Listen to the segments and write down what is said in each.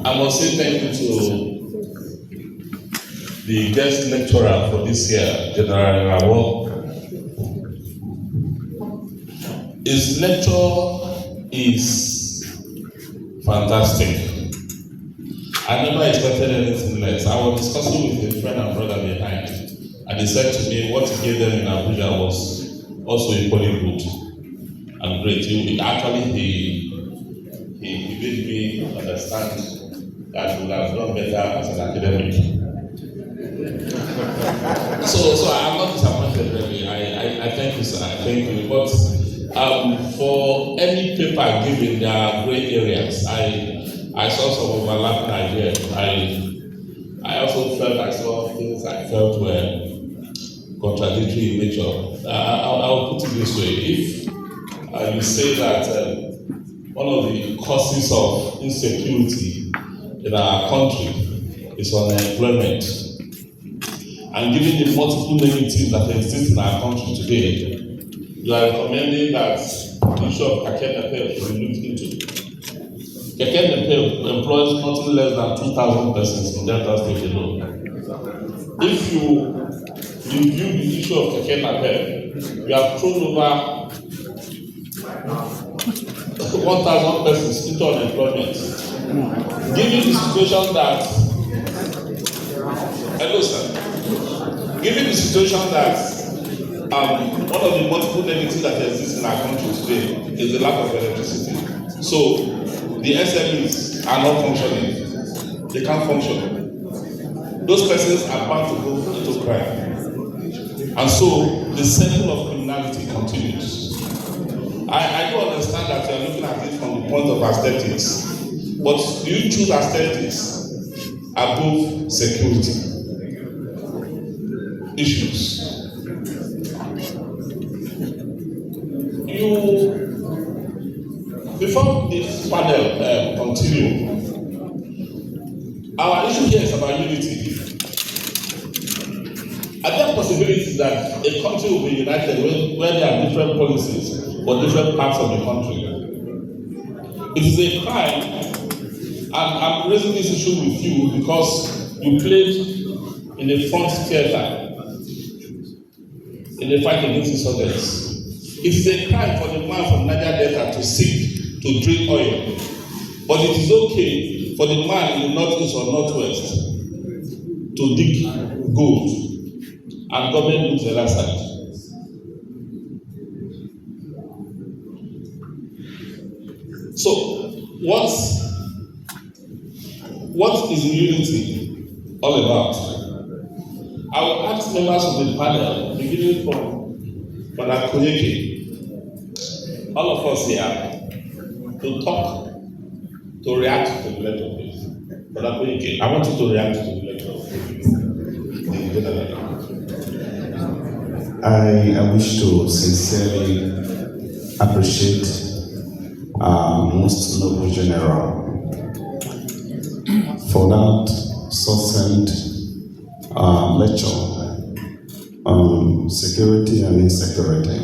I must say thank you to the guest lecturer for this year, General Rawo. His lecture is fantastic. I never expected anything less. I was discussing with a friend and brother behind, and he said to me what he gave them in Abuja was also equally good and great. He made me understand that we have done better as an academic. So I'm not disappointed really. I thank you, sir. I thank you. But for any paper given, there are gray areas. I saw some overlapping ideas. I also felt I saw things I felt were contradictory in nature. I'll put it this way: if you say that one of the causes of insecurity in our country is unemployment, and given the multiple negatives that exist in our country today, you are recommending that the issue of Keke Napep should be looked into. Keke Napep employs nothing less than 2,000 persons in Delta State alone. If you review the issue of Keke Napep, you have thrown over 1,000 persons into unemployment. Given the situation that, hello sir, given the situation that one of the multiple negatives that exist in our country today is the lack of electricity. So the SMEs are not functioning. They can't function. Those persons are bound to go into crime. And so the cycle of criminality continues. I do understand that you are looking at it from the point of aesthetics, but do you choose aesthetics above security issues? Before this panel continue, our issue here is about unity. Are there possibilities that a country will be united where there are different policies for different parts of the country? It is a crime, and I'm raising this issue with you because you played in the front theater in the fight against insurgents. It is a crime for the man from Niger Delta to seek to drink oil, but it is okay for the man in the northeast or northwest to dig gold, and government looks the other side. So, what is unity all about? I will ask members of the panel, beginning from Father Koyeke, all of us here, to talk, to react to the lecture, please. Father Koyeke, I want you to react to the lecture. I wish to sincerely appreciate Most Noble General for that succinct lecture on security and insecurity.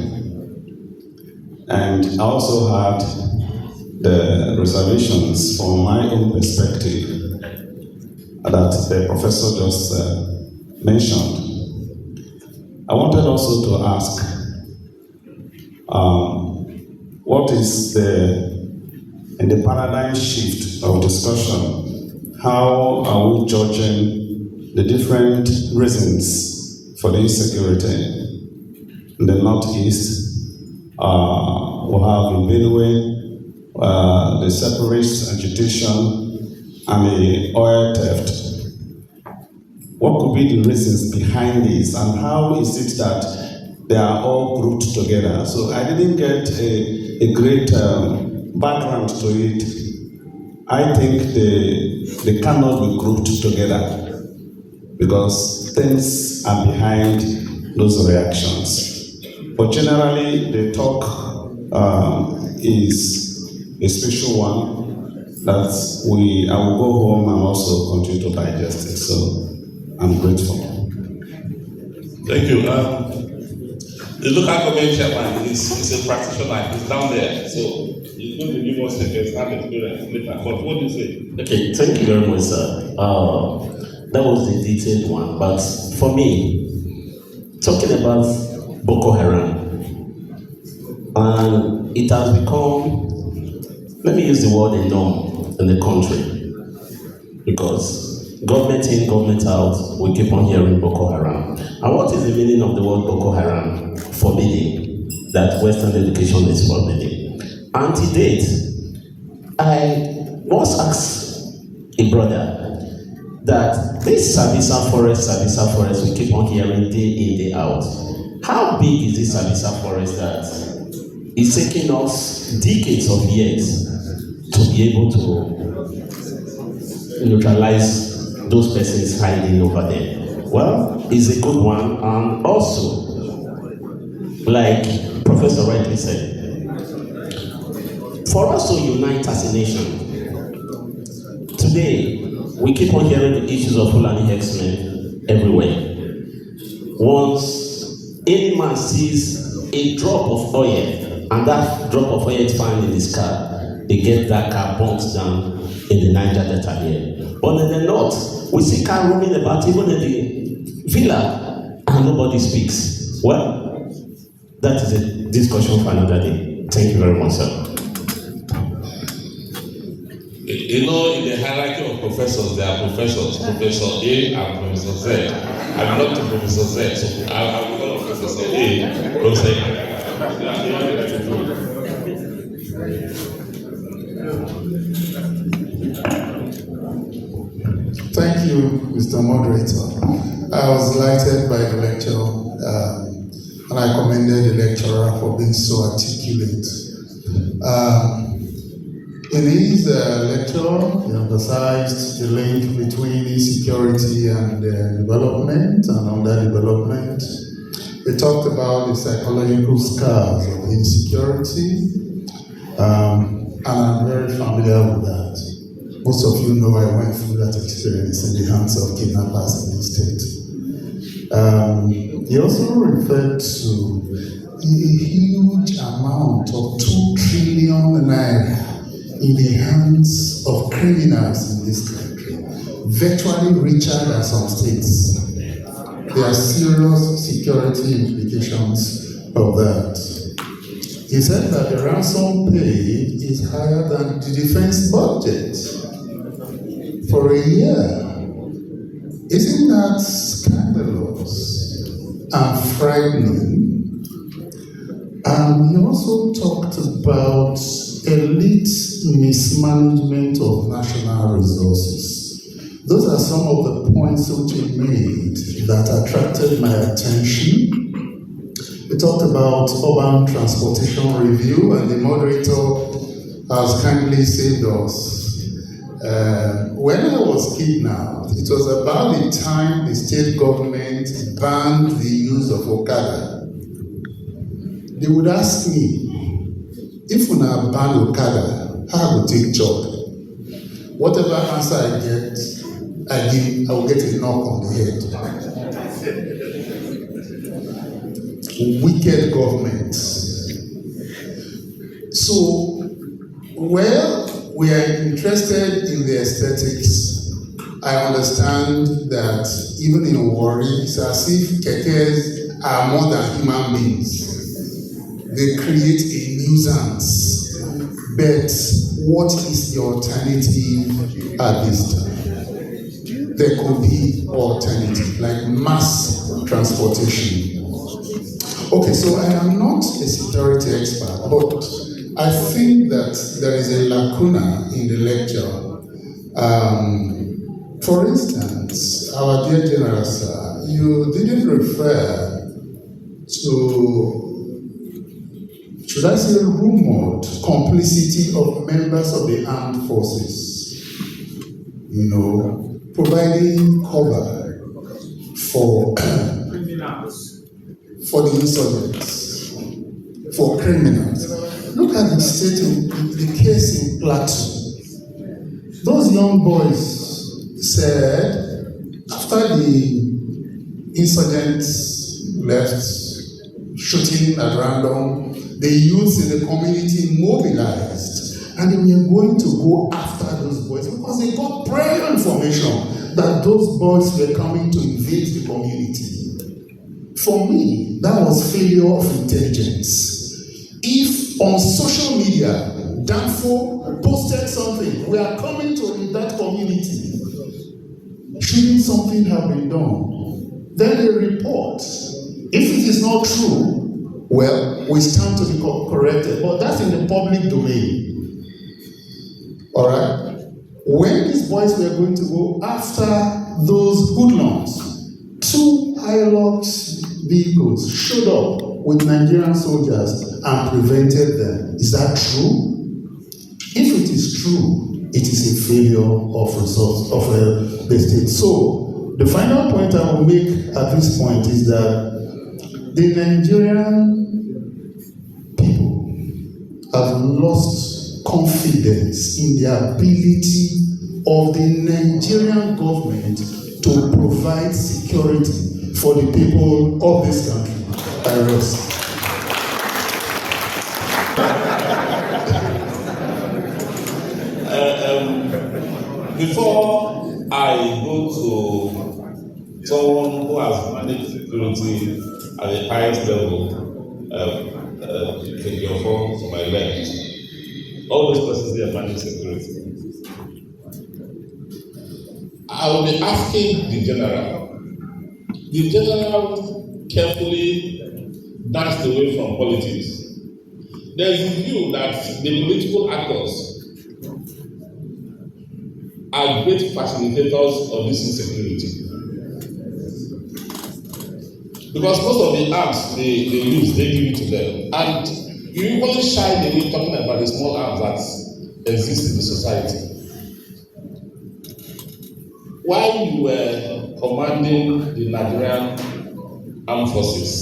And I also had the reservations from my own perspective that the professor just mentioned. I wanted also to ask, what is in the paradigm shift of discussion, how are we judging the different reasons for the insecurity? In the Northeast, we have in Benue, the separatist agitation and the oil theft. What could be the reasons behind this, and how is it that they are all grouped together? So I didn't get a great background to it. I think they cannot be grouped together because things are behind those reactions. But generally, the talk is a special one that I will go home and also continue to digest it. So I'm grateful. Thank you. The local government chairman is a practitioner. He's down there, so he's going to give us a first-hand experience later. But what do you say? Okay, thank you very much, sir. That was the detailed one. But for me, talking about Boko Haram, and it has become, let me use the word, a norm in the country, because government in, government out, we keep on hearing Boko Haram. And what is the meaning of the word Boko Haram? Forbidding, that Western education is forbidding. And to date, I once asked a brother that this Sambisa forest we keep on hearing day in, day out. How big is this Sambisa forest that is taking us decades of years to be able to neutralize those persons hiding over there? Well, it's a good one, and also, like Professor rightly said, for us to unite as a nation, today we keep on hearing the issues of Fulani herdsmen everywhere. Once any man sees a drop of oil, and that drop of oil is found in his car, they get that car bumped down in the Niger Delta here. But in the north, we see car roaming about even in the villa, and nobody speaks. Well, that is a discussion for another day. Thank you very much, sir. You know, in the hierarchy of professors, there are professors, Professor A and Professor Z. I belong to Professor Z, so I will call Professor A, Professor A. Thank you, Mr. Moderator. I was delighted by the lecture, and I commended the lecturer for being so articulate. In his lecture, he emphasized the link between insecurity and development and underdevelopment. He talked about the psychological scars of insecurity, and I'm very familiar with that. Most of you know I went through that experience in the hands of kidnappers in the state. He also referred to a huge amount of 2 trillion naira in the hands of criminals in this country, virtually richer than some states. There are serious security implications of that. He said that the ransom paid is higher than the defense budget for a year. Isn't that scandalous and frightening? And he also talked about elite mismanagement of national resources. Those are some of the points which he made that attracted my attention. We talked about urban transportation review, and the moderator has kindly saved us. When I was kidnapped, it was about the time the state government banned the use of Okada. They would ask me, if we now ban Okada, how I will take job? Whatever answer I get, I will get a knock on the head. Wicked government. So, well, we are interested in the aesthetics. I understand that even in Warri, it's as if kekes are more than human beings. They create a nuisance. But what is the alternative at this time? There could be alternative, like mass transportation. Okay, so I am not a security expert, but I think that there is a lacuna in the lecture. For instance, our dear General Sir, you didn't refer to, should I say, rumored complicity of members of the armed forces, providing cover for the insurgents, for criminals. Look at the state of the case in Plateau. Those young boys said, after the insurgents left shooting at random, the youths in the community mobilized, and we are going to go after those boys because they got prior information that those boys were coming to invade the community. For me, that was failure of intelligence. If on social media, Danfo posted something, we are coming to that community, shouldn't something have been done? Then they report. If it is not true, well, we stand to be corrected. But that's in the public domain. All right? When these boys were going to go after those hoodlums, 2 Hilux vehicles showed up with Nigerian soldiers and prevented them. Is that true? If it is true, it is a failure of results of the state. So, the final point I will make at this point is that the Nigerian people have lost confidence in the ability of the Nigerian government to provide security for the people of this country. I rest. Before I go to someone who has managed security at the highest level, your phone to my left, all those persons there manage security. I will be asking the general. The general carefully danced away from politics. There is a view that the political actors are great facilitators of this insecurity. Because most of the arms they use, they give it to them. And you usually shy away talking about the small arms that exist in the society. While you were commanding the Nigerian armed forces,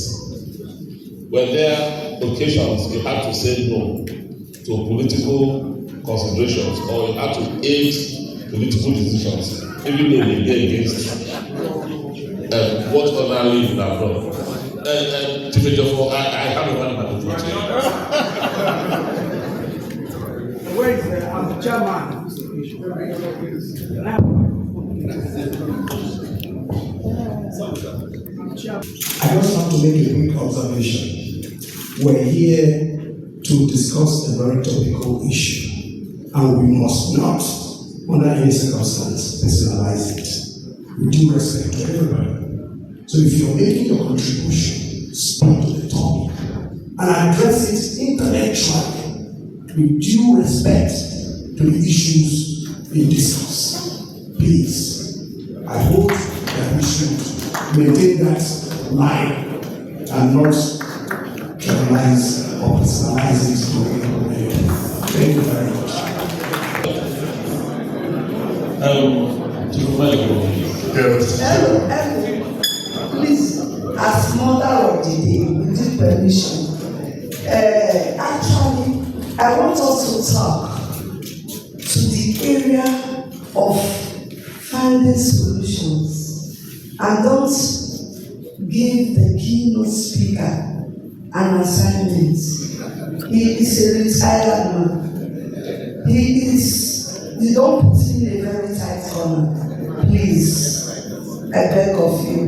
were there occasions you had to say no to political considerations, or you had to aid political decisions, even though they go against what ordinarily you have done? Chief Ejiofor, I have a one minute. Where is I'm the chairman. I just want to make a quick observation. We're here to discuss a very topical issue, and we must not, under any circumstance, personalize it. We do respect to everybody. So if you're making your contribution, speak to the topic and address it intellectually with due respect to the issues in discourse. Please, I hope that we should maintain that line and not trivialize or personalize it to any. Thank you very much. Please, as mother of the day, with this permission, actually, I want us to talk to the area of finding solutions, and don't give the keynote speaker an assignment. He is a retired man. You don't put him in a very tight corner. Please, I beg of you.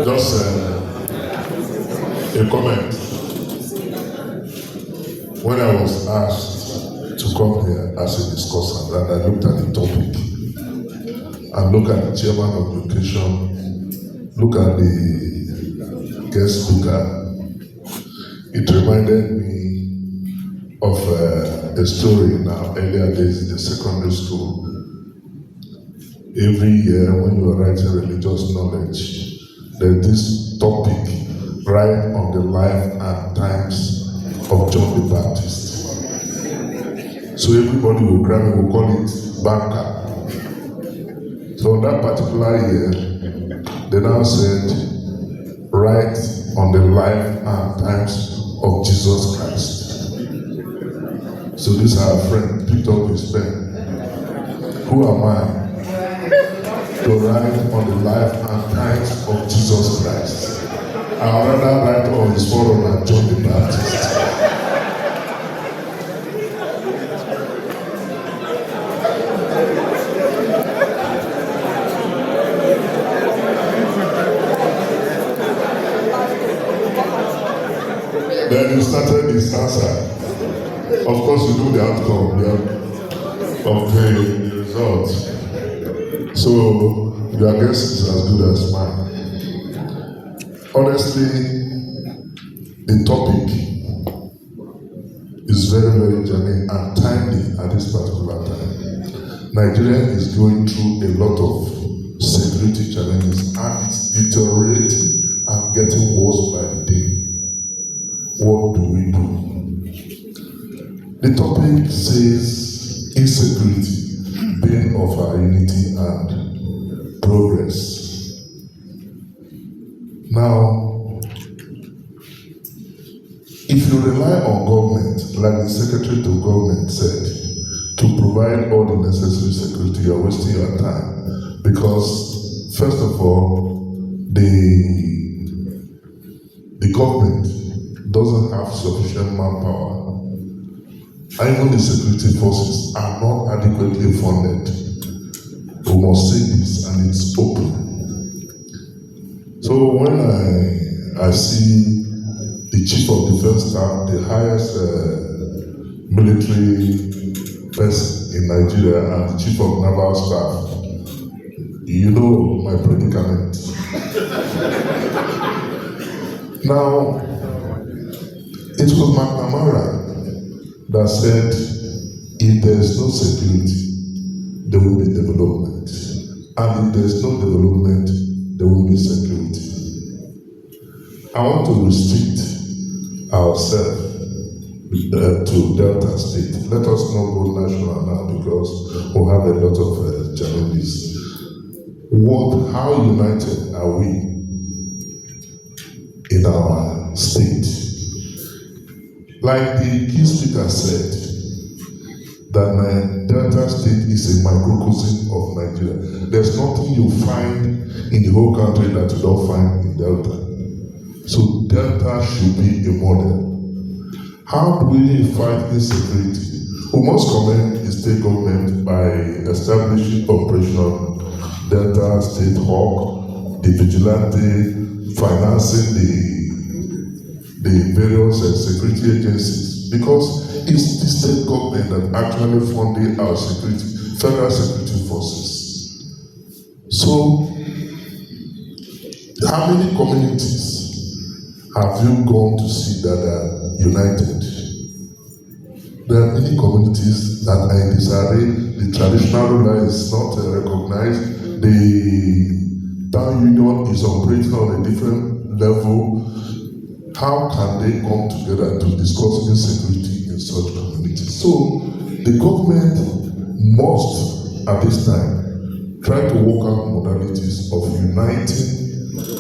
Just a comment. When I was asked to come here as a discussant, and I looked at the topic, and look at the chairman of education, look at the guest speaker, it reminded me of a story in our earlier days in the secondary school. Every year when you are writing religious knowledge, there's this topic right on the life and times of John the Baptist. So everybody will grab it, will call it banker. So on that particular year, they now said, right on the life and times of Jesus Christ. So this our friend picked up his pen. Who am I to write on the life and times of Jesus Christ? I'd rather write on his forum than John the Baptist. Then you started his answer. Of course, you know the outcome of the result. So, your guess is as good as mine. Honestly, the topic is very, very germane and timely at this particular time. Nigeria is going through a lot of security challenges and it's deteriorating and getting worse by the day. What do we do? The topic says insecurity, bane of our unity and progress. Now, if you rely on government, like the Secretary to Government said, to provide all the necessary security, you're wasting your time. Because, first of all, the government doesn't have sufficient manpower. And even the security forces are not adequately funded. We must say this, and it's open. So when I see the Chief of Defense Staff, the highest military person in Nigeria, and the Chief of Naval Staff, you know my predicament. Now, it was McNamara that said, if there is no security, there will be development. And if there is no development, there will be security. I want to restrict ourselves to Delta State. Let us not go national now because we have a lot of challenges. How united are we in our state? Like the key speaker said, that Delta State is a microcosm of Nigeria. There's nothing you find in the whole country that you don't find in Delta. So Delta should be a model. How do we fight insecurity? We must commend the state government by establishing operational Delta State Hawk, the vigilante, financing the various security agencies, because it's the state government that actually funding our security, federal security forces. So, how many communities have you gone to see that are united? There are many communities that are in disarray. The traditional ruler is not recognized. The town union is operating on a different level. How can they come together to discuss insecurity in such communities? So the government must, at this time, try to work out modalities of uniting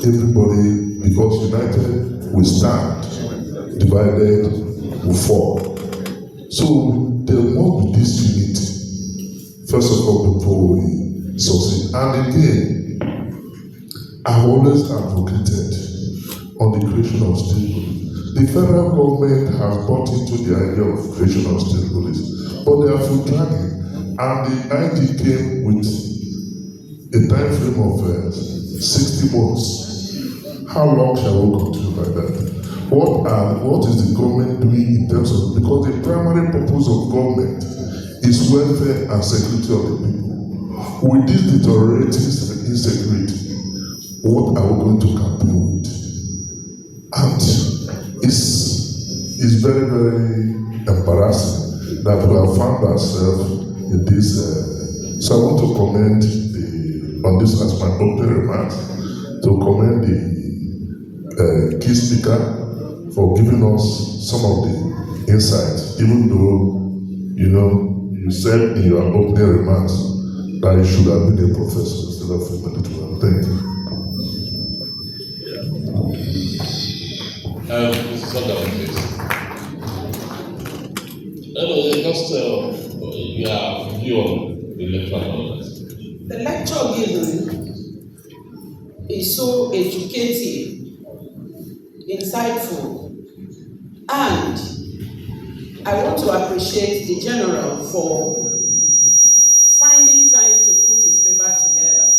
everybody, because united we stand, divided we fall. So there must be this unity, first of all, before we succeed. And again, I've always advocated on the creation of state police. The federal government has bought into the idea of creation of state police, but they are still dragging. And the ID came with a time frame of 60 months. How long shall we continue like that? What is the government doing in terms of, because the primary purpose of government is welfare and security of the people. With this deteriorating insecurity, what are we going to campaign with? And it's very, very embarrassing that we have found ourselves in this. So I want to commend on this as my opening remarks, to commend the key speaker for giving us some of the insights, even though, you said in your opening remarks that you should have been a professor instead of a military man. Thank you. Just your view on the lecture. The lecture given is so educative insightful, and I want to appreciate the General for finding time to put his paper together.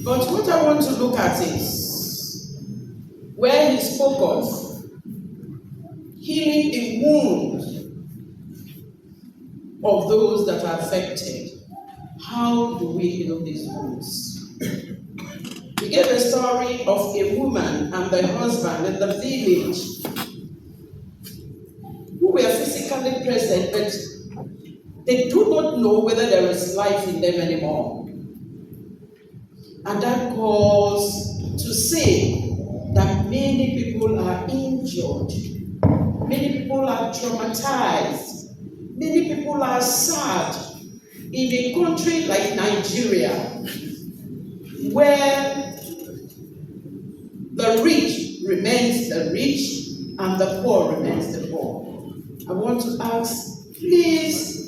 But what I want to look at is where he spoke of healing the wound of those that are affected. How do we heal these wounds? We gave a story of a woman and the husband in the village who were physically present, but they do not know whether there is life in them anymore. And that calls to say that many people are injured, many people are traumatized, many people are sad in a country like Nigeria, where the rich remains the rich and the poor remains the poor. I want to ask, please,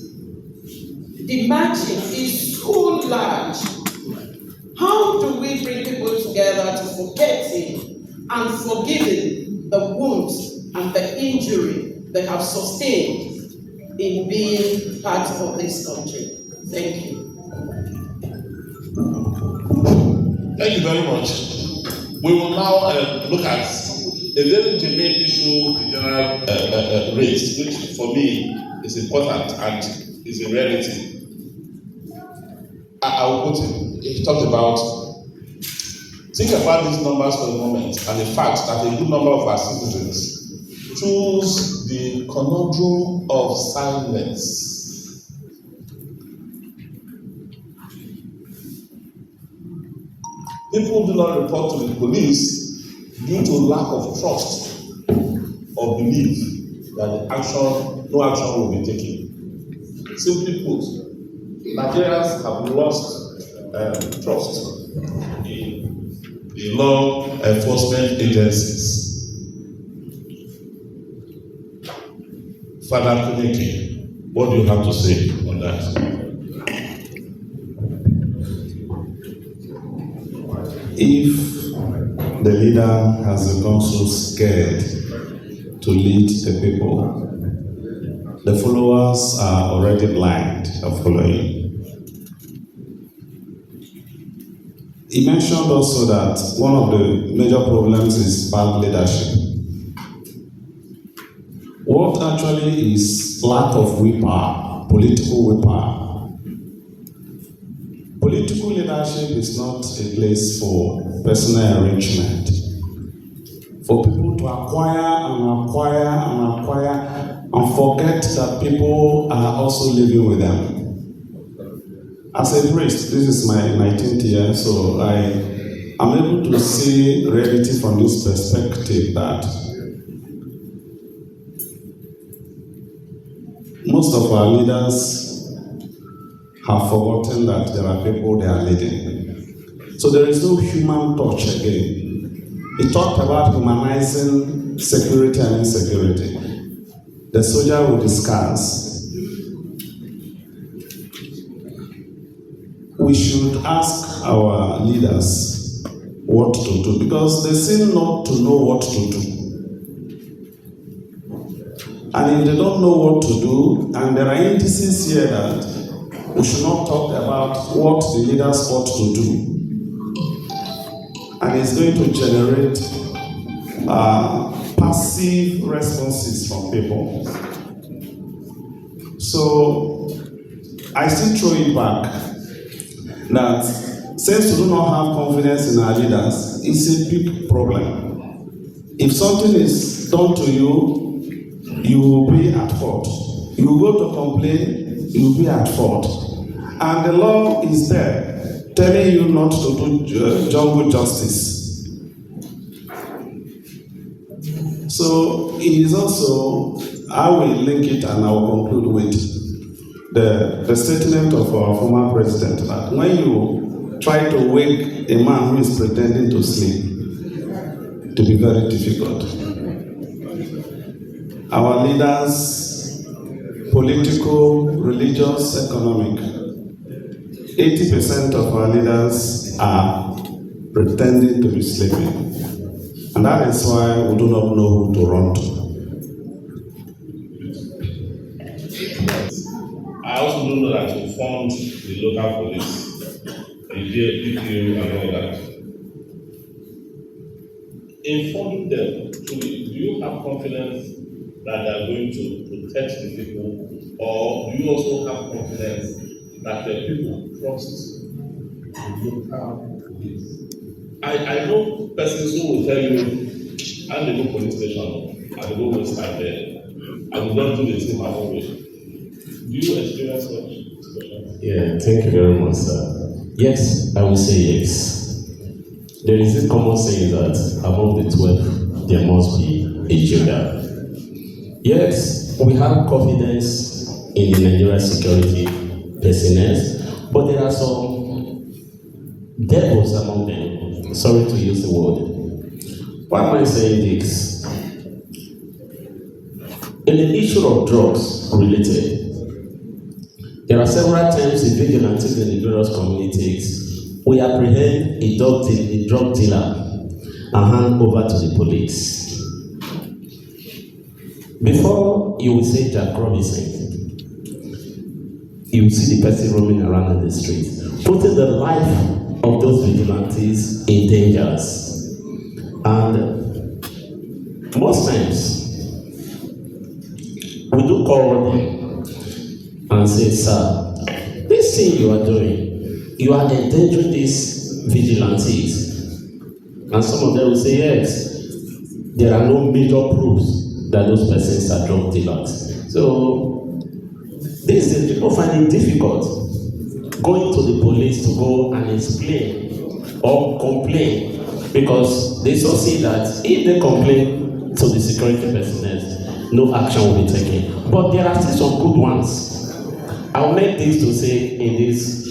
the margin is so large. How do we bring people together to forgetting and forgiving the wounds and the injury they have sustained in being part of this country? Thank you. Thank you very much. We will now look at a very germane issue the General raised, which for me is important and is a reality. I will put it. He talked about, think about these numbers for a moment and the fact that a good number of our citizens choose the conundrum of silence. People do not report to the police due to lack of trust or belief that no action will be taken. Simply put, Nigerians have lost trust in the law enforcement agencies. Father Kuneke, what do you have to say on that? If the leader has become so scared to lead the people, the followers are already blind of following. He mentioned also that one of the major problems is bad leadership. What actually is lack of willpower, political willpower? Political leadership is not a place for personal enrichment. For people to acquire and forget that people are also living with them. As a priest, this is my 19th year, so I am able to see reality from this perspective that most of our leaders have forgotten that there are people they are leading. So there is no human touch again. He talked about humanizing security and insecurity. The soldier will discuss. We should ask our leaders what to do because they seem not to know what to do. And if they don't know what to do, and there are indices here that we should not talk about what the leaders ought to do. And it's going to generate passive responses from people. So I still throw it back that since we do not have confidence in our leaders, it's a big problem. If something is done to you, you will be at fault. You will go to complain, you will be at fault. And the law is there telling you not to do jungle justice. So it is also, I will link it and I will conclude with the statement of our former president that when you try to wake a man who is pretending to sleep, it will be very difficult. Our leaders, political, religious, economic, 80% of our leaders are pretending to be sleeping. And that is why we do not know who to run to. I also don't know that to fund the local police, the DPO and all that. In funding them, do you have confidence that they are going to protect the people, or do you also have confidence that the people trust the local police? I know persons who will tell you, I'm the go police station, I will go waste time there, I will not do the thing my own way. Do you experience such situations? Yeah, thank you very much, sir. Yes, I will say yes. There is this common saying that among the 12, there must be a Judah. Yes, we have confidence in the Nigerian security personnel, but there are some devils among them. Sorry to use the word. Why am I saying this? In the issue of drugs related, there are several times the vigilantes in the various communities we apprehend a drug dealer and hand over to the police. Before you will say Jack Robinson, you will see the person roaming around in the street, putting the life of those vigilantes in danger. And most times, we do call them and say, sir, this thing you are doing, you are endangering these vigilantes. And some of them will say, yes, there are no major proofs that those persons are drug dealers. So, these days, people find it difficult going to the police to go and explain or complain, because they so see that if they complain to the security personnel, no action will be taken. But there are still some good ones. I'll make this to say in this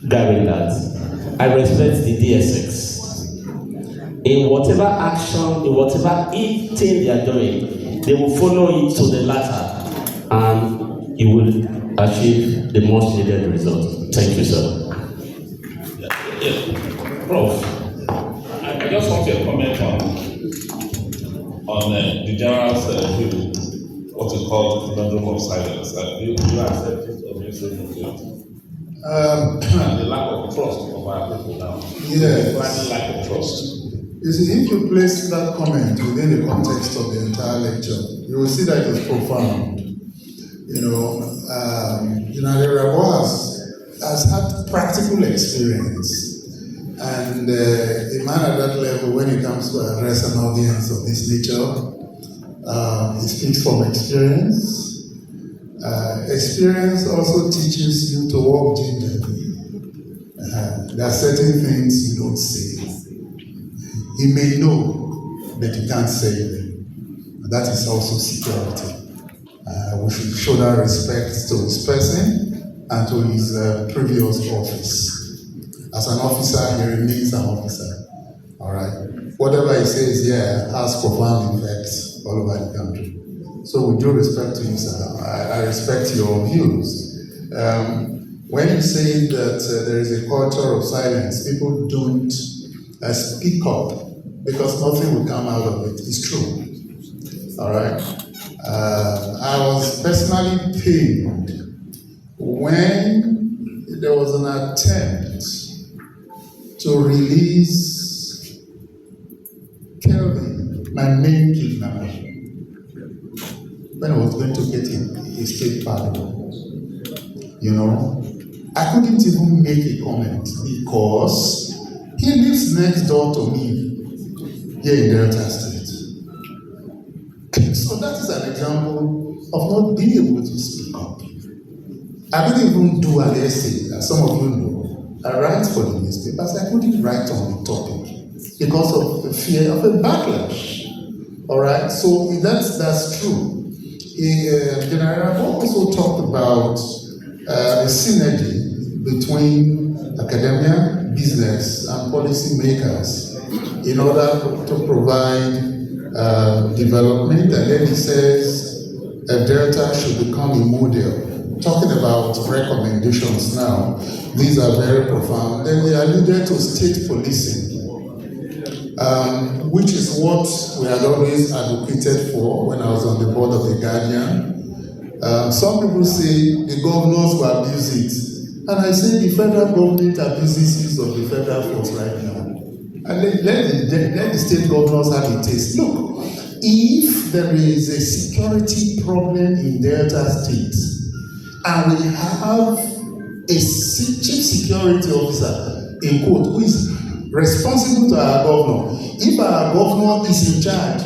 gathering that I respect the DSX. In whatever action, in whatever thing they are doing, they will follow it to the latter, and you will achieve the most needed result. Thank you, sir. Yeah. Prof, I just want your comment on the general's view, what is called the conundrum of silence. Do you accept it or do you say no? The lack of trust of our people now. Yes. The lack of trust. You see, if you place that comment within the context of the entire lecture, you will see that it's profound. You know, Rabo has had practical experience, and a man at that level, when it comes to address an audience of this nature, he speaks from experience. Experience also teaches you to walk gingerly. There are certain things you don't say. He may know, but you can't say them. That is also security. We should show that respect to his person and to his previous office. As an officer, he remains an officer. All right. Whatever he says here has profound effects all over the country. So with due respect to you, sir, I respect your views. When you say that there is a culture of silence, people don't speak up because nothing will come out of it. It's true. All right. I was personally pained when there was an attempt to release Kelvin, my main kidnapper, when I was going to get a state pardon. You know, I couldn't even make a comment because he lives next door to me here in Delta State. So that is an example of not being able to speak up. I didn't even do an essay, as some of you know. I write for the newspapers. I couldn't write on the topic because of the fear of a backlash. All right, so that's true. General Rabo also talked about a synergy between academia, business, and policy makers in order to provide development, and then he says Delta should become a model. Talking about recommendations now, these are very profound. Then he alluded to state policing. which is what we had always advocated for when I was on the board of the Guardian. Some people say the governors will abuse it. And I say the federal government abuses use of the federal force right now. And let the state governors have a taste. Look, if there is a security problem in Delta State, and we have a chief security officer, in quote, who is responsible to our governor, if our governor is in charge,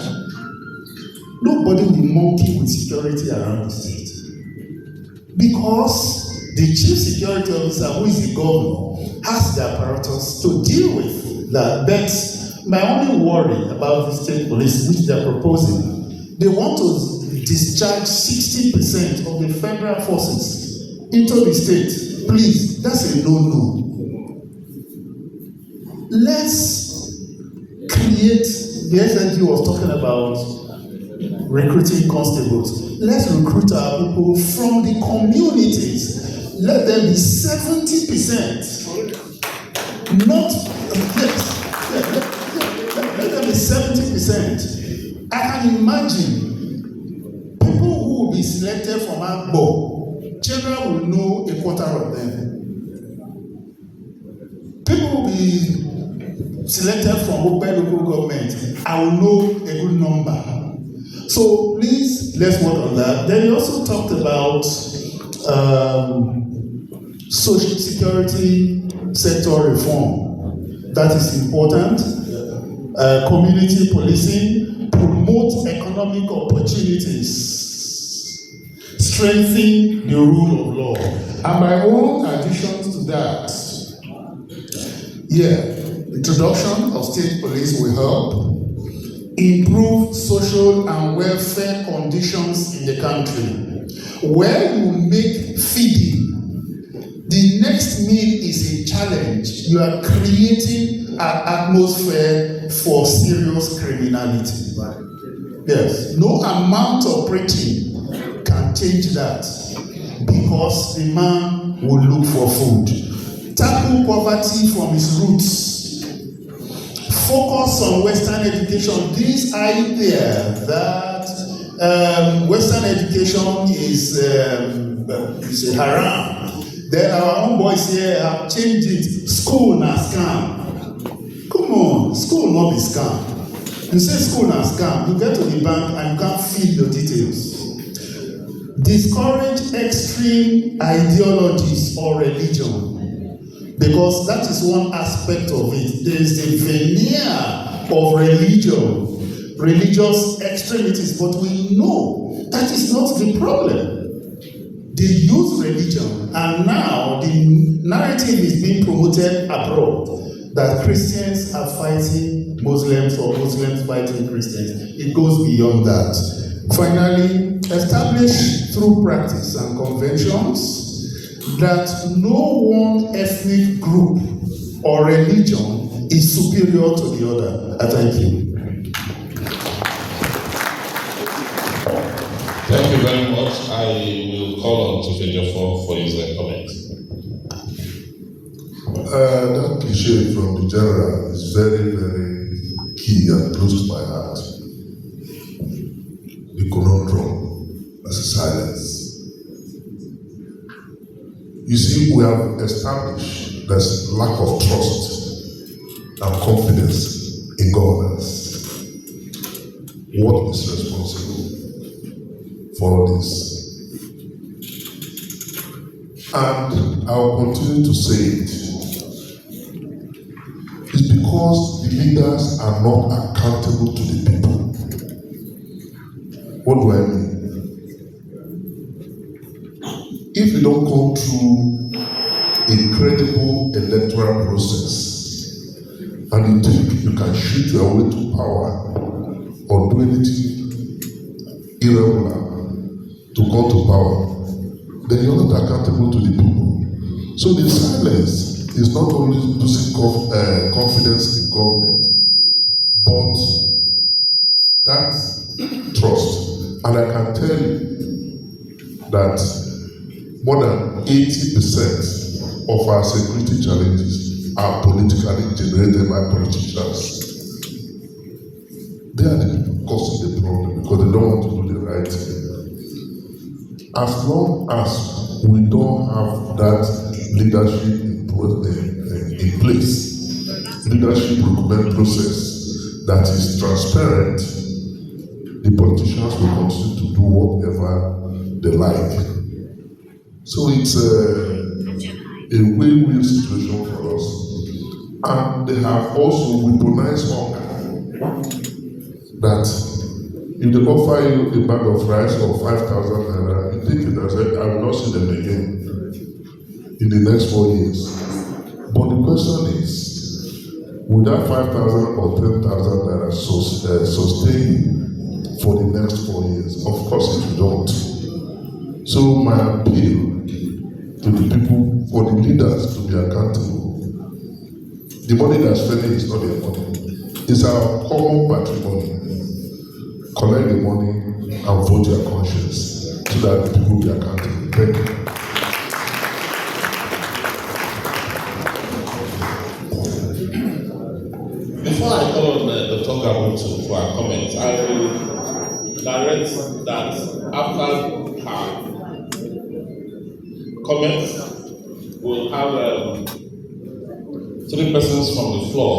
nobody will monkey with security around the state. Because the chief security officer, who is the governor, has the apparatus to deal with that. But my only worry about the state police, which they are proposing, they want to discharge 60% of the federal forces into the state. Please, that's a no-no. Let's create, the SNG was talking about recruiting constables. Let's recruit our people from the communities. Let them be 70%. Not, let them be 70%. I can imagine people who will be selected from Agbo, general will know a quarter of them. People will be selected from Open local government, I will know a good number. So please, let's work on that. Then you also talked about social security sector reform. That is important. Community policing, promote economic opportunities, strengthen the rule of law. And my own additions to that, introduction of state police will help improve social and welfare conditions in the country. Where you make feeding the next meal is a challenge, you are creating an atmosphere for serious criminality. Yes, no amount of preaching can change that, because the man will look for food. Tackle poverty from its roots. Focus on Western education. This idea that Western education is a haram. Then our own boys here have changed it. School na scam. Come on, school not be scam. You say school na scam, you get to the bank and you can't fill your details. Discourage extreme ideologies or religion, because that is one aspect of it. There is a veneer of religion, religious extremities, but we know that is not the problem. They use religion, and now the narrative is being promoted abroad that Christians are fighting Muslims or Muslims fighting Christians. It goes beyond that. Finally, establish through practice and conventions that no one ethnic group or religion is superior to the other. I thank you. Thank you very much. I will call on Chief Ejiofor for his comment. That cliche from the general is very, very key and close to my heart. The conundrum as a silence. You see, we have established there's lack of trust and confidence in governance. What is responsible for this? And I'll continue to say it. It's because the leaders are not accountable to the people. What do I mean? If you don't go through a credible electoral process and you think you can shoot your way to power or do anything irregular to come to power, then you're not accountable to the people. So the silence is not only losing confidence in government, but that trust. And I can tell you that more than 80% of our security challenges are politically generated by politicians. They are the people causing the problem because they don't want to do the right thing. As long as we don't have that leadership in place, leadership recruitment process that is transparent, the politicians will continue to do whatever they like. So it's a win-win situation for us. And they have also weaponized hunger. That if they offer you a bag of rice or 5,000 naira, you take it and say, I will not see them again in the next 4 years. But the question is, will that 5,000 or 10,000 naira sustain for the next 4 years? Of course it will not. So my appeal to the people, for the leaders to be accountable. The money they're spending is not their money. It's our common patrimony. Collect the money and vote your conscience so that the people be accountable. Thank you. Before I call on Dr. Gabu for our comments, I will direct that after her comments, we'll have 3 persons from the floor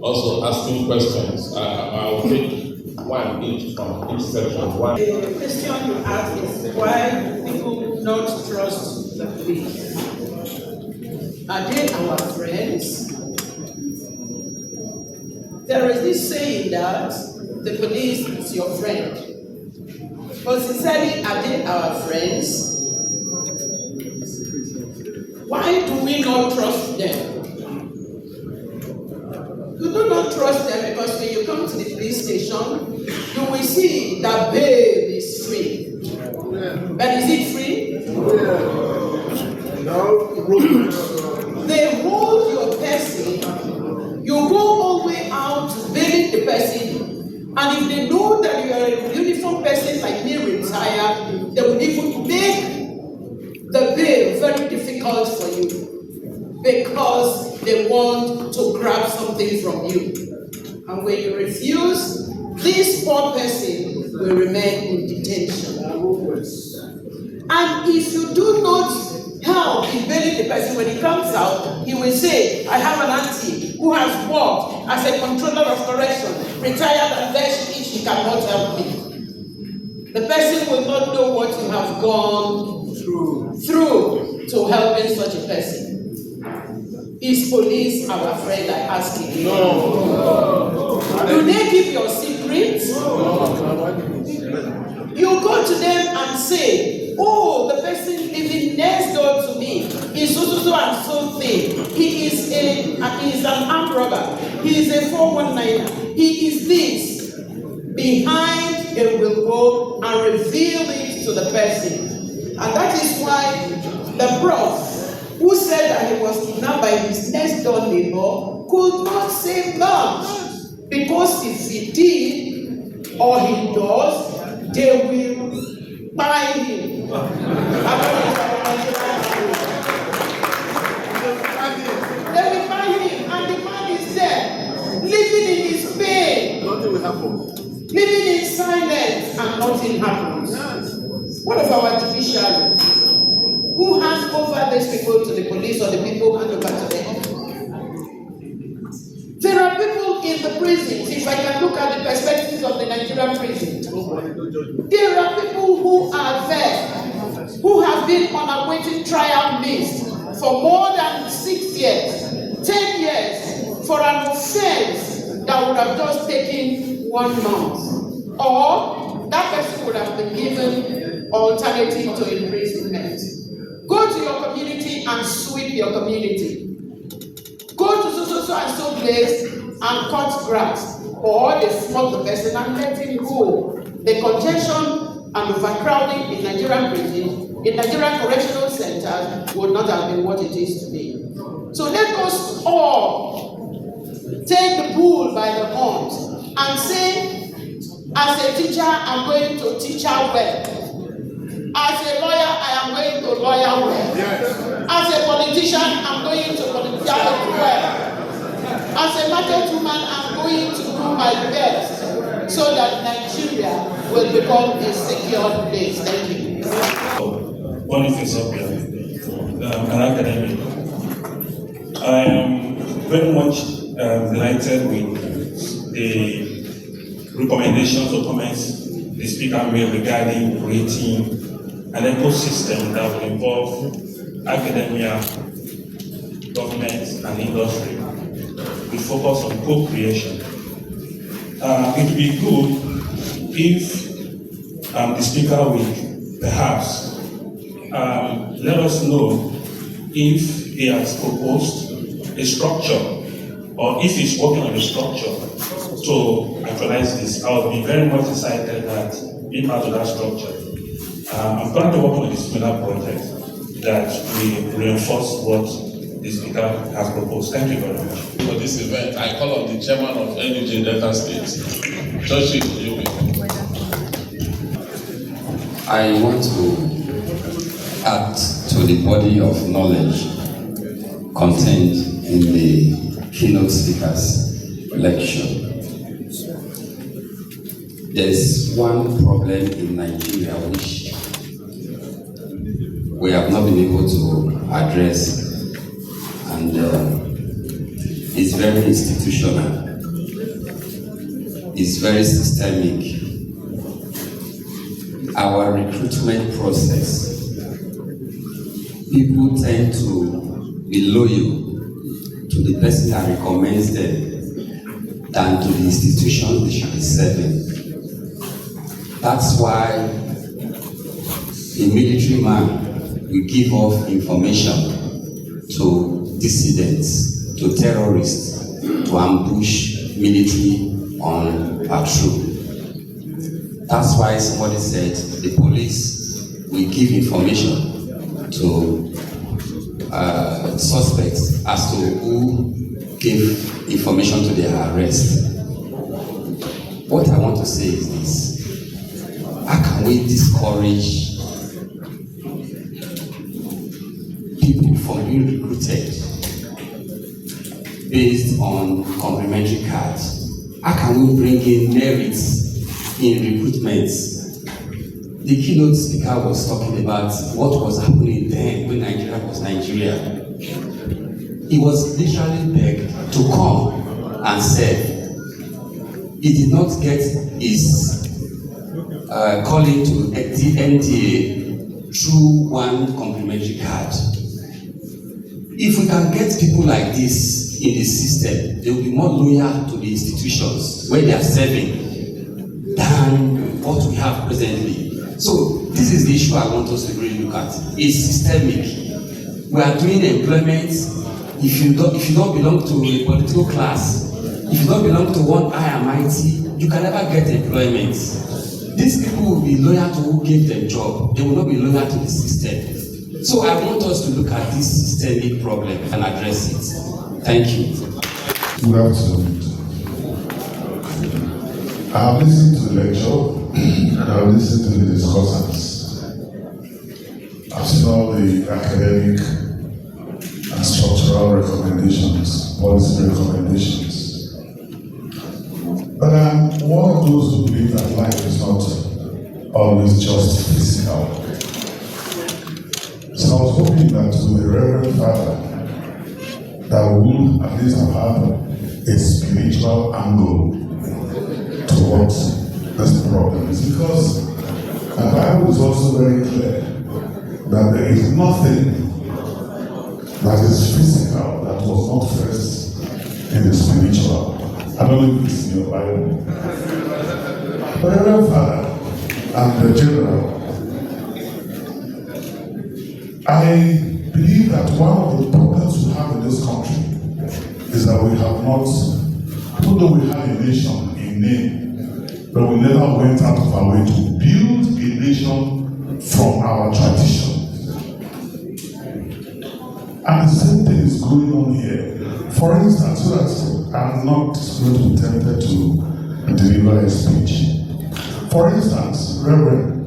also asking questions. I'll take 1 each from each section. The question you ask is why people not trust the police? Are they our friends? There is this saying that the police is your friend. But sincerely, are they our friends? Why do we not trust them? You do not trust them because when you come to the police station, you will see that bail is free. But is it free? They hold your person, you go all the way out to bail the person, and if they know that you are a uniform person like me retired, they will even make the bail very difficult for you because they want to grab something from you. And when you refuse, this poor person will remain in detention. And if you do not help in bailing the person, when he comes out, he will say, I have an auntie who has worked as a controller of correction, retired, and there she cannot help me. The person will not know what you have gone through to helping such a person. Is police our friend? I ask you. No. Do they keep your secrets? You go to them and say, oh, the person living next door to me is so and so thing. He is an armed robber. He is a 419. He is this. Behind it will go and reveal it to the person. And that is why the prof who said that he was kidnapped by his next door neighbor could not say much. Because if he did, or he does, they will buy him. They will buy him, and the man is there, living in his pain. Nothing will happen. Living in silence, and nothing happens. What of our judiciary? Who hands over these people to the police, or the people hand over to them? There are people in the prisons, if I can look at the perspectives of the Nigerian prison, there are people who are there, who have been on awaiting trial list for more than 6 years, 10 years, for an offense that would have just taken 1 month. Or that person would have been given alternative to imprisonment. Go to your community and sweep your community. Go to so and so place and cut grass, or they flog the person and let him go. The congestion and overcrowding in Nigerian prison, in Nigerian correctional centers, would not have been what it is today. So let us all take the bull by the horns and say, as a teacher, I'm going to teach her well. As a lawyer, I am going to lawyer well. Yes. As a politician, I'm going to politician well. As a market woman, I'm going to do my best so that Nigeria will become a secure place. Thank you. Boniface Opia, an academic. I am very much delighted with the recommendations or comments the speaker made regarding creating an ecosystem that will involve academia, government, and industry with focus on co-creation. It would be good if the speaker will perhaps let us know if he has proposed a structure or if he's working on a structure to actualize this. I would be very much excited that being part of that structure. I'm currently working on a similar project that will reinforce what the speaker has proposed. Thank you very much. For this event, I call on the chairman of NUJ Delta State, Joshi Oyume. I want to add to the body of knowledge contained in the keynote speaker's lecture. There's one problem in Nigeria which we have not been able to address, and it's very institutional, it's very systemic. Our recruitment process, people tend to be loyal to the person that recommends them than to the institution they should be serving. That's why a military man will give off information to dissidents, to terrorists, to ambush military on patrol. That's why somebody said the police will give information to suspects as to who gave information to their arrest. What I want to say is this: how can we discourage people from being recruited based on complimentary cards? How can we bring in merits in recruitments? The keynote speaker was talking about what was happening then when Nigeria was Nigeria. He was literally begged to come and serve. He did not get his calling to the NTA through one complimentary card. If we can get people like this in the system, they will be more loyal to the institutions where they are serving than what we have presently. So this is the issue I want us to really look at. It's systemic. We are doing employment. If you don't belong to a political class, if you don't belong to one IMIT, you can never get employment. These people will be loyal to who gave them job. They will not be loyal to the system. So I want us to look at this systemic problem and address it. Thank you. Good afternoon. I have listened to the lecture and I have listened to the discussants. I've seen all the academic and structural recommendations, policy recommendations. But I'm one of those who believe that life is not always just physical. So I was hoping that with the Reverend Father, that we would at least have a spiritual angle towards this problem. It's because the Bible is also very clear that there is nothing that is physical that was not first in the spiritual. I don't know if it's in your Bible. But Reverend Father and the General, I believe that one of the problems we have in this country is that we have not, even though we have a nation in name, but we never went out of our way to build a nation from our tradition. And the same thing is going on here. For instance, so that I'm not going to be tempted to deliver a speech. For instance, Reverend,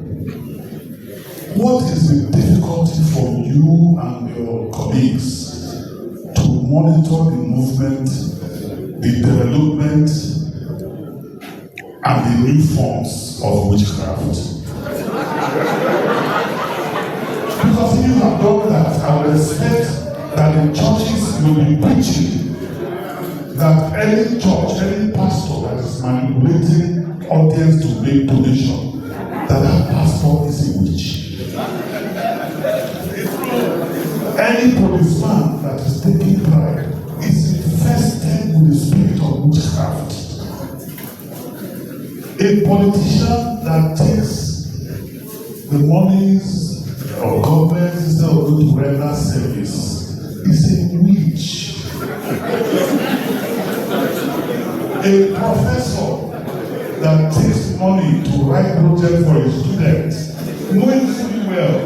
what is the difficulty for you and your colleagues to monitor the movement, the development, and the new forms of witchcraft. Because if you have done that, I would expect that the churches will be preaching that any church, any pastor that is manipulating audience to make donation, that pastor is a witch. Any policeman that is taking pride is infested with the spirit of witchcraft. A politician that takes the monies of government instead of going to render service is a witch. A professor that takes money to write project for his students, knowing fully well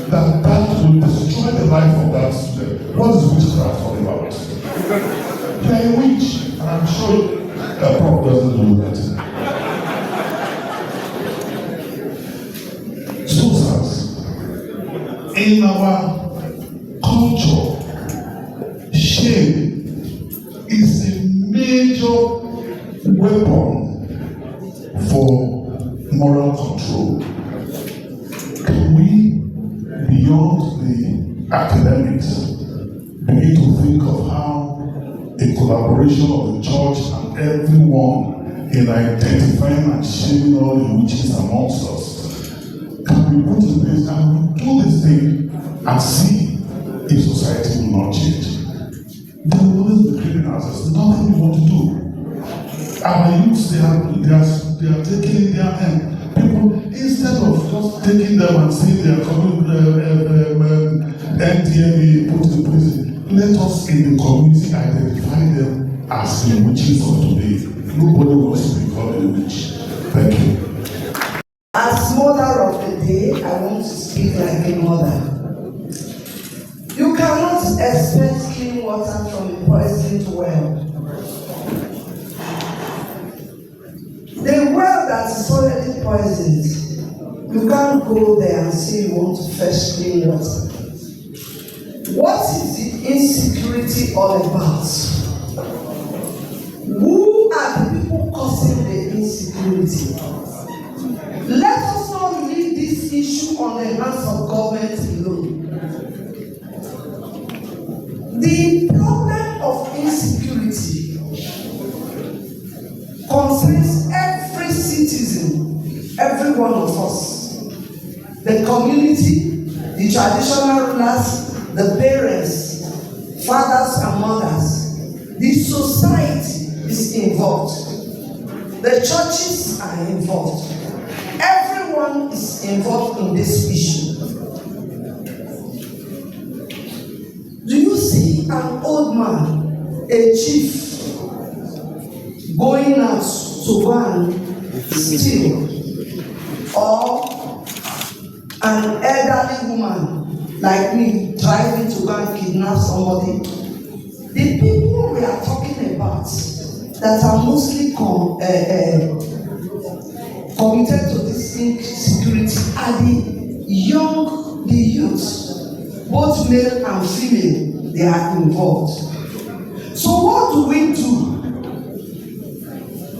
that that will destroy the life of that student. What is witchcraft all about? You are a witch, and I'm sure that Prof doesn't know that. So, in our culture, shame is a major weapon for moral control. Can we, beyond the academics, begin to think of how a collaboration of the church and everyone in identifying and shaming all the witches amongst us can be put in place, and we do this thing and see if society will not change. There will always be criminals. There's nothing we want to do. Our youths, they are taking in their hand. People, instead of just taking them and saying they are coming, NDMA put in prison, let us in the community identify them as the witches of today. Nobody wants to become a witch. Thank you. As mother of the day, I want to speak like a mother. You cannot expect clean water from a poisoned well. The well that is already poisoned, you can't go there and say you want to fetch clean water. What is the insecurity all about? Who are the people causing the insecurity? Let us not leave this issue on the hands of government alone. The problem of insecurity concerns every citizen, every one of us. The community, the traditional rulers, the parents, fathers and mothers. The society is involved. The churches are involved. Everyone is involved in this issue. Do you see an old man, a chief, going out to go and steal, or an elderly woman like me driving to go and kidnap somebody? The people we are talking about that are mostly committed to this insecurity are the young, the youth, both male and female. They are involved. So what do we do?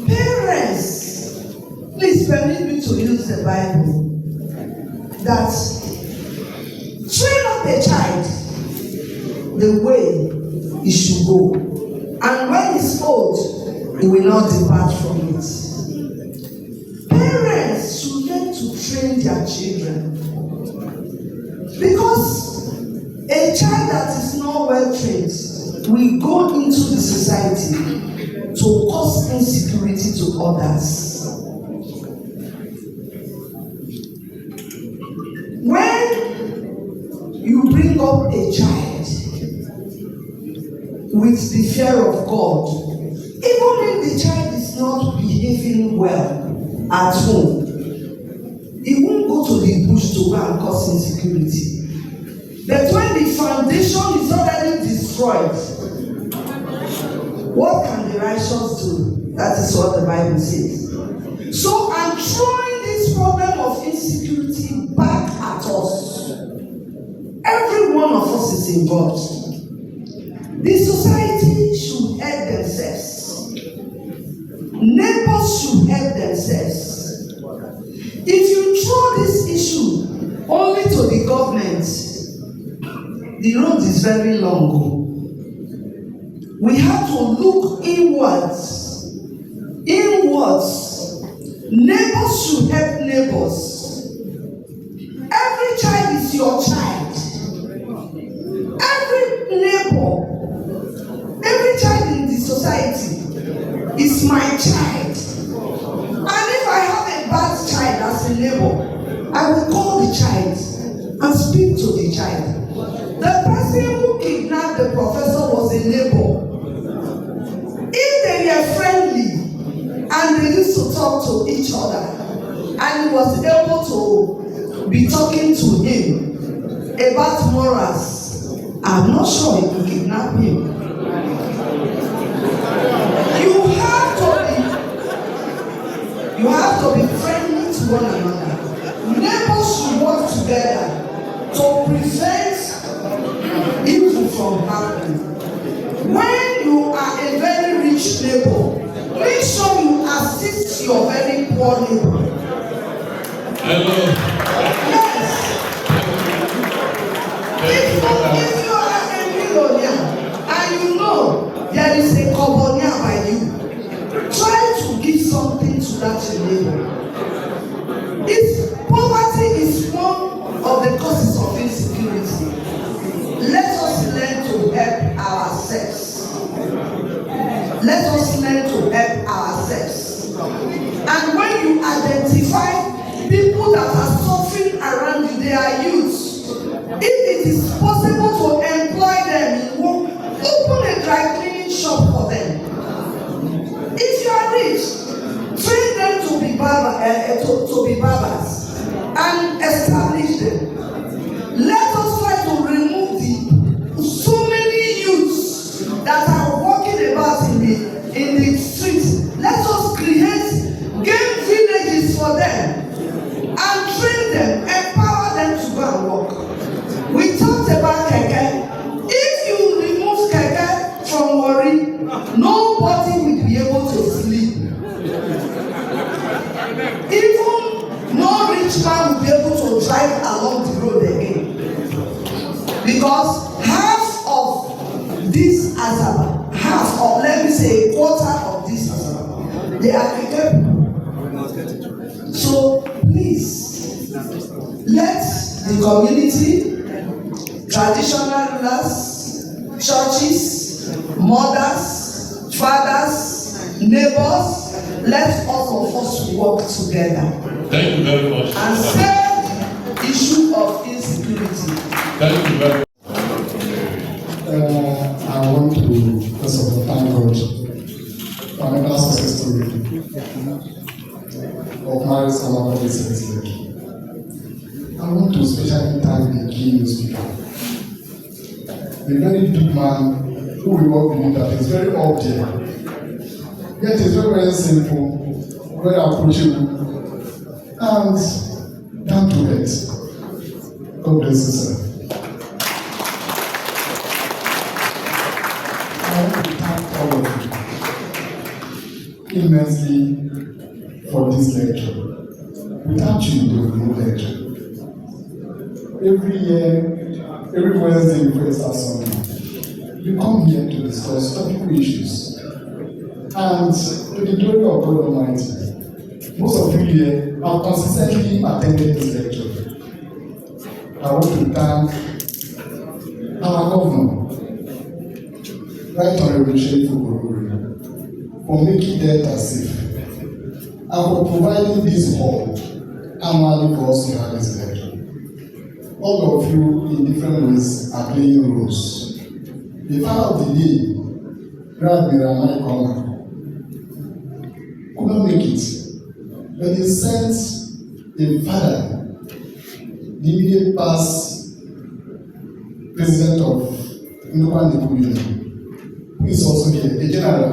Parents, please permit me to use the Bible, that train up a child the way he should go, and when he's old, he will not depart from it. Parents should learn to train their children, because a child that is not well trained will go into the society to cause insecurity to others. When you bring up a child with the fear of God, even if the child is not behaving well at home, he won't go to the bush to go and cause insecurity. But when the foundation is already destroyed, what can the righteous do? That is what the Bible says. So I'm throwing this problem of insecurity back at us. Every one of us is involved. The society should help themselves. Neighbors should help themselves. If you throw this issue only to the government, the road is very long. We have to look inwards. Inwards. Neighbors should help neighbors. Every child is your child. Every neighbor, every child in the society is my child. And if I have a bad child as a neighbor, I will call the child and speak to the child. The person who kidnapped the professor was a neighbor. If they were friendly and they used to talk to each other, and he was able to be talking to him about morals, I'm not sure he could kidnap him. You have to be friendly to one another. Neighbors should work together to prevent evil from happening. When you are a very rich neighbor, make sure you assist your very poor neighbor. Hello. Yes. If you are a millionaire and you know there is a cobonia by you, try to give something to that neighbor. If poverty is one of the causes of insecurity, let us learn to help ourselves. Let us learn to help ourselves. And when you identify people that are suffering around you, they are youth. If it is possible to employ them in work, open a dry cleaning shop for them. If you are rich, train them to be barbers and establish them. Let us try to remove so many youths that are walking about in the streets. Let us create game villages for them and train them, empower them to go and work. We talked about keke. If you remove keke from Warri, nobody will be able to sleep. Even no rich man will be able to drive along the road again. Because half of this Asaba, half of, let me say, a quarter of this Asaba, they are keke. So please, let the community, traditional rulers, churches, mothers, fathers, neighbors, let all of us work together. Thank you very much. And save the issue of insecurity. Thank you very much. I want to first of all thank God for another success story of marriage and our recently. I want to especially thank the key news speaker, a very big man who we all believe that is very up there. Yet it's very, very simple, very approachable, and down to earth. God bless you, sir. I want to thank all of you immensely for this lecture. Without you, there will be no lecture. Every year, every Wednesday before Easter Sunday, we come here to discuss topical issues. And to the glory of God Almighty, most of you here have consistently attended this lecture. I want to thank our governor, Right Honorable Sheriff Oborori, for making Delta safe and for providing this hall annually for us to have this lecture. All of you in different ways are playing roles. The father of the day, Brad Miramai Kona, could not make it, but he sent a father, the immediate past president of Ndokwa Nebu, who is also here, a general.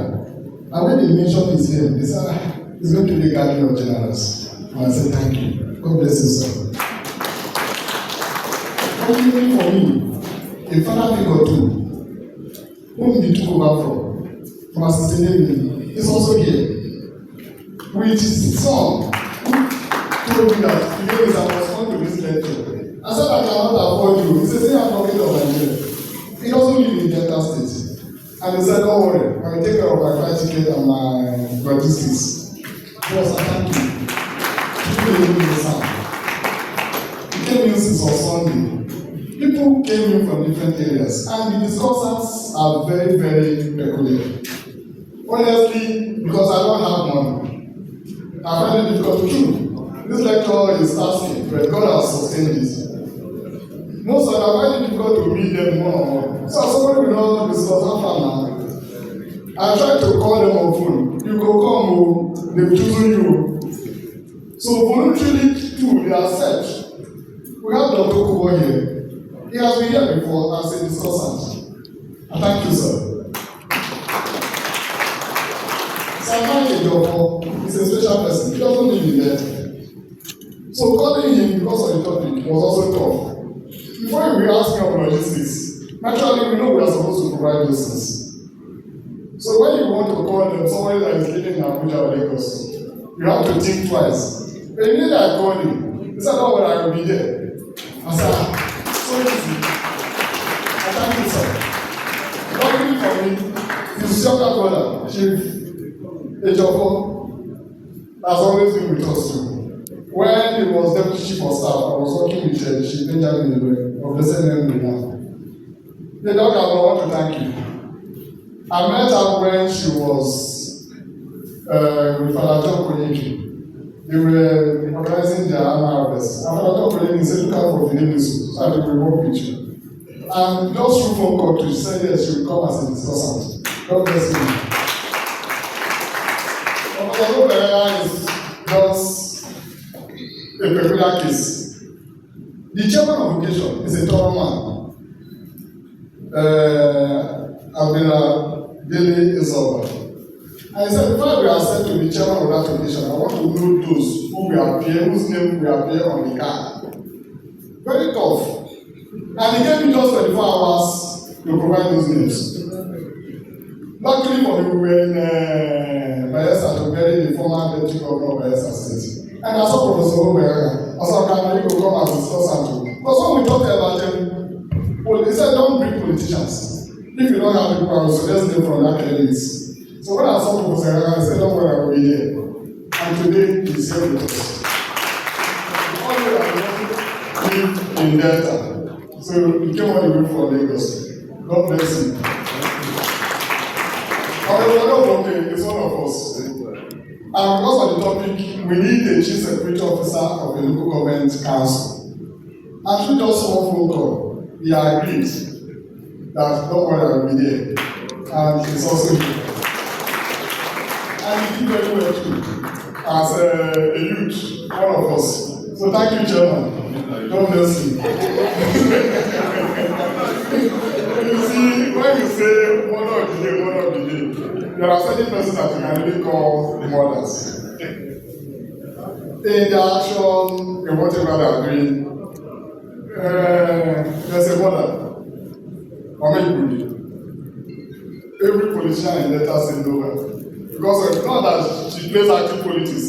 And when they mentioned his name, they said, he's going to be the guardian of generals. And I said, thank you. God bless you, sir. Only for me, a father figure too, whom he took over from assisting me, is also here. with his son, who told me that today is I was going to this lecture. I said, I cannot afford you. He said, say I'm talking of Nigeria. He doesn't live in Delta State. And he said, don't worry, I will take care of my flight ticket and my logistics. Because I thank you. People didn't know the sound. He came in since on Sunday. People came in from different areas, and the discussants are very, very peculiar. Honestly, because I don't have money, I find it difficult to do. This lecture is asking, but God has sustained it. Most of them, I find it difficult to meet them one-on-one. So somebody will not discuss how far now. I try to call them on phone. You go come, they've chosen you. So voluntarily too, they are set. We have Dr. Kubo here. He has been here before as a discussant. And thank you, sir. Samantha Joko is a special person. He doesn't live in there. So calling him because of the topic was also tough. Before you will ask me about logistics, naturally we know we are supposed to provide those things. So when you want to call them, somebody that is living in Abuja or Lagos, you have to think twice. But immediately I called him, he said, "Oh, well, I will be there." I said, so easy. I thank you, sir. Luckily for me, his younger brother, Chief Ejofo, has always been with us too. When he was deputy chief of staff, I was working with Chief Benjamin of the same name now. The doctor, I want to thank you. I met her when she was with Father John Konyeki. They were organizing their annual harvest. And Father John Konyeki said, "Look out for Fidelis, so I will work with you." And just through phone call, she said yes, she will come as a discussant. God bless you. Father John is just a peculiar case. The chairman of education is a thorough man. Abdullah Dele Isoba. I said, before we are sent to the chairman of that occasion, I want to know those who will appear, whose name will appear on the card. Very tough. And he gave me just 24 hours to provide those names. Luckily for me, we were in Bayelsa to bury the former deputy governor of Bayelsa State. And I saw Professor Obeyaga. I saw Ghana, you go come and discuss and because when we talked about them, well, they said, don't bring politicians. If you don't have the power, so let's go from that academics. So when I saw Professor Obeyaga, I said, don't worry, I will be here. And today, he's here with us. All the way live in Delta. So he came all the way from Lagos. God bless him. Okay, it's one of us. And because of the topic, we need a chief security officer of a local government council. And through just one phone call, he agreed that don't worry, I will be there. And he's also here. And he did very well too, as a youth, one of us. So thank you, Chairman. God bless you. You see, when you say mother of the day, there are certain persons that you can really call mothers. In their action, in whatever they are doing, there's a mother. Every politician in Delta State knows her. Because it's not that she plays active politics,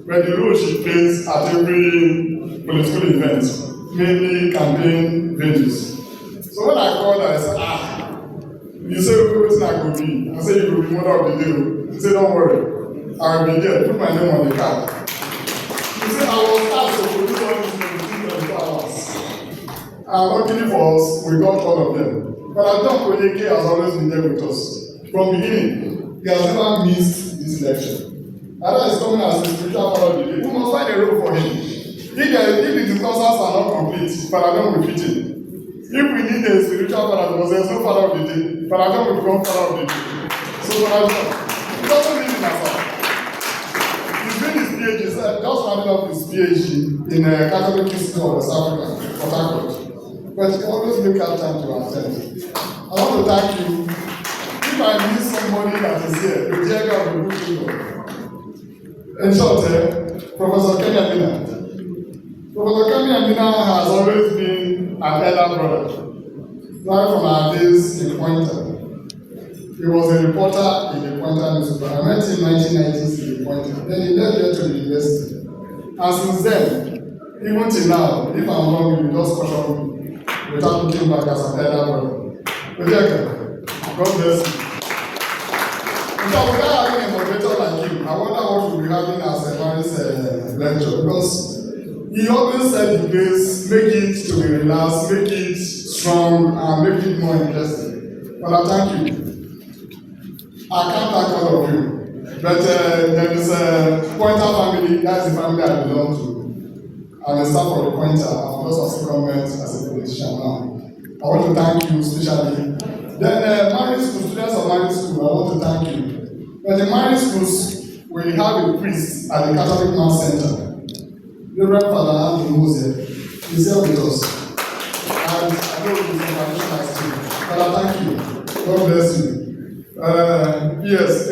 but the role she plays at every political event, mainly campaign venues. So when I called her, I said, you say everything I could be. I said, you will be mother of the day. She said, don't worry, I will be there. Put my name on the card. She said, I was asked to produce all these things within 24 hours. And luckily for us, we got all of them. But I thought Konyeki has always been there with us. From the beginning, he has never missed this lecture. That is coming as a spiritual father of the day. We must find a role for him. If the discussions are not complete, Father John will fit in. If we need a spiritual father, because there is no father of the day, Father John will become father of the day. So Father John, he doesn't live in Nassau. He's doing his PhD, just rounding up his PhD in Catholic Institute of West Africa, Port Harcourt. But he always make out time to attend. I want to thank you. If I miss somebody that is here, the dear God will put you on. In short, Professor Kenya Mina. Professor Kenya Mina has always been an elder brother, right from our days in Pointer. He was a reporter in the Pointer newspaper. I met him in 1990s in the Pointer. Then he left there to the university. And since then, even till now, if I'm wrong, he will just caution me without looking back as an elder brother. Ojeka, God bless you. So without having a moderator like him, I wonder what we'll be having as a Maris lecture, because he always said the place, make it to be relaxed, make it strong, and make it more interesting. But I thank you. I can't thank all of you, but there is a Pointer family, that's the family I belong to. I'm a staff of the Pointer, I'm also government as a politician now. I want to thank you especially. Then married school, students of married school, I want to thank you. But in married schools, we have a priest at the Catholic Mass Center. Reverend Father Andrew Mose, he's here with us. And I know he's a traditional student. Father, thank you. God bless you. Yes,